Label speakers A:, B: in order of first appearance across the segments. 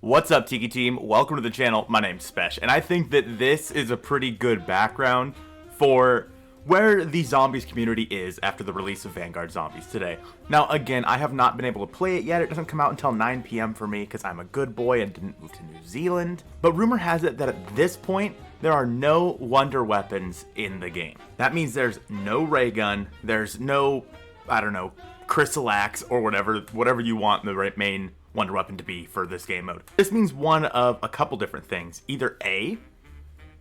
A: What's up, Tiki Team? Welcome to the channel. My name's Spesh, and I think that this is a pretty good background for where the zombies community is after the release of Vanguard Zombies today. Now, again, I have not been able to play it yet. It doesn't come out until 9 p.m. for me because I'm a good boy and didn't move to New Zealand. But rumor has it that at this point, there are no wonder weapons in the game. That means there's no ray gun, there's no, I don't know, crystal axe or whatever you want the main wonder weapon to be for this game mode. This means one of a couple different things. Either A,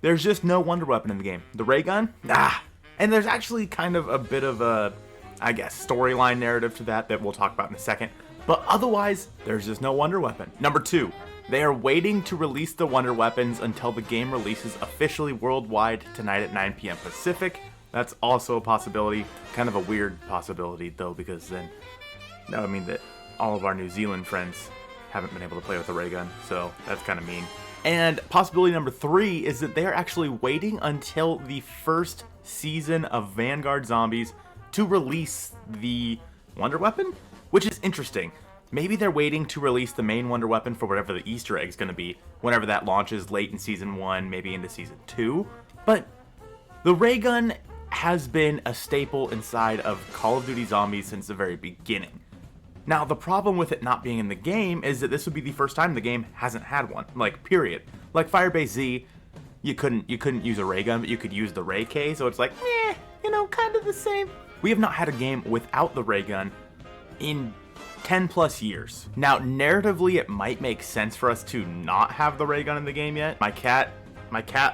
A: there's just no wonder weapon in the game. The ray gun? Nah. And there's actually kind of a bit of a, I guess, storyline narrative to that we'll talk about in a second. But otherwise, there's just no wonder weapon. Number 2, they are waiting to release the wonder weapons until the game releases officially worldwide tonight at 9 p.m. Pacific. That's also a possibility. Kind of a weird possibility, though, because then that would mean that all of our New Zealand friends haven't been able to play with a ray gun, so that's kind of mean. And possibility number 3 is that they are actually waiting until the first season of Vanguard Zombies to release the wonder weapon, which is interesting. Maybe they're waiting to release the main wonder weapon for whatever the Easter egg is going to be, whenever that launches late in Season 1, maybe into Season 2. But the ray gun has been a staple inside of Call of Duty Zombies since the very beginning. Now, the problem with it not being in the game is that this would be the first time the game hasn't had one, like, period. Like Firebase Z, you couldn't use a ray gun, but you could use the ray K, so it's like, you know, kind of the same. We have not had a game without the ray gun in 10 plus years. Now, narratively, it might make sense for us to not have the ray gun in the game yet. My cat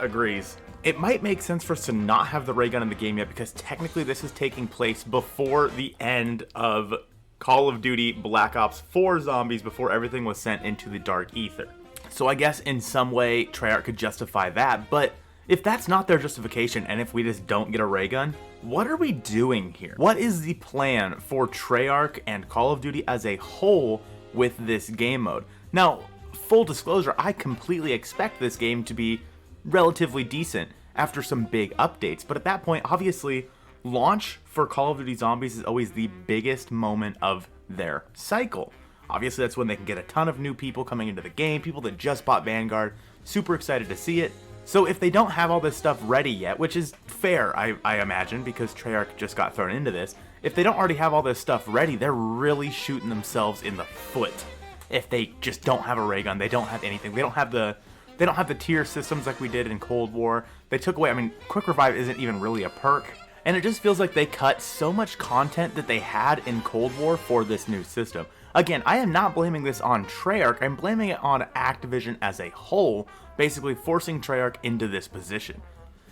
A: agrees. It might make sense for us to not have the ray gun in the game yet because technically this is taking place before the end of Call of Duty Black Ops 4 Zombies, before everything was sent into the dark ether. So I guess in some way Treyarch could justify that, but if that's not their justification and if we just don't get a ray gun, what are we doing here? What is the plan for Treyarch and Call of Duty as a whole with this game mode? Now, full disclosure, I completely expect this game to be relatively decent after some big updates, but at that point, obviously, launch for Call of Duty Zombies is always the biggest moment of their cycle. Obviously, that's when they can get a ton of new people coming into the game, people that just bought Vanguard, super excited to see it. So if they don't have all this stuff ready yet, which is fair, I imagine, because Treyarch just got thrown into this, if they don't already have all this stuff ready, they're really shooting themselves in the foot. If they just don't have a ray gun, they don't have anything, they don't have the tier systems like we did in Cold War. They took away, I mean, Quick Revive isn't even really a perk. And it just feels like they cut so much content that they had in Cold War for this new system. Again, I am not blaming this on Treyarch, I'm blaming it on Activision as a whole, basically forcing Treyarch into this position.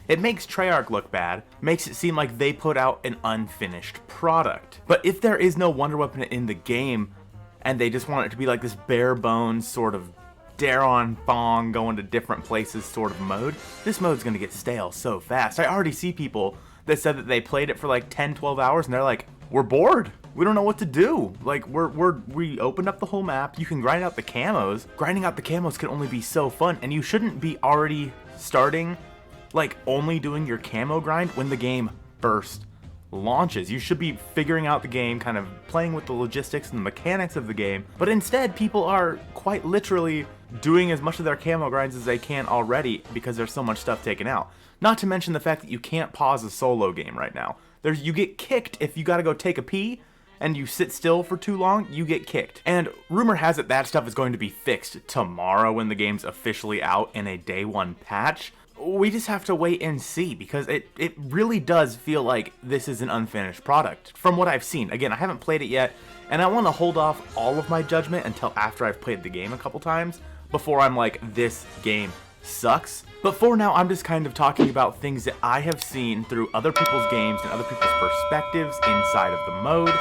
A: It makes Treyarch look bad, makes it seem like they put out an unfinished product. But if there is no wonder weapon in the game, and they just want it to be like this bare bones sort of dare on bong, going to different places sort of mode, this mode's gonna get stale so fast. I already see people that said that they played it for like 10-12 hours and they're like, we're bored, we don't know what to do. Like, we opened up the whole map, you can grind out the camos. Grinding out the camos can only be so fun, and you shouldn't be already starting, like, only doing your camo grind when the game first launches. You should be figuring out the game, kind of playing with the logistics and the mechanics of the game, but instead people are quite literally doing as much of their camo grinds as they can already because there's so much stuff taken out. Not to mention the fact that you can't pause a solo game right now. You get kicked if you gotta go take a pee and you sit still for too long, you get kicked. And rumor has it that stuff is going to be fixed tomorrow when the game's officially out in a day 1 patch. We just have to wait and see because it really does feel like this is an unfinished product from what I've seen. Again, I haven't played it yet, and I want to hold off all of my judgment until after I've played the game a couple times before I'm like, this game sucks. But for now, I'm just kind of talking about things that I have seen through other people's games and other people's perspectives inside of the mode.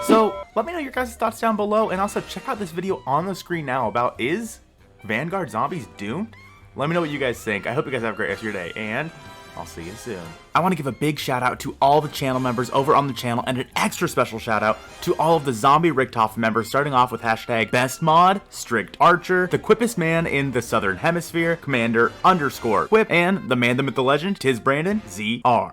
A: So let me know your guys' thoughts down below, and also check out this video on the screen now about, is Vanguard Zombies doomed? Let me know what you guys think. I hope you guys have a great rest of your day, and I'll see you soon. I want to give a big shout out to all the channel members over on the channel, and an extra special shout out to all of the Zombie Richtofen members, starting off with hashtag BestMod, Strict Archer, the quippest man in the Southern Hemisphere, Commander_Quip, and the man, the myth, the legend, Tiz Brandon, ZR.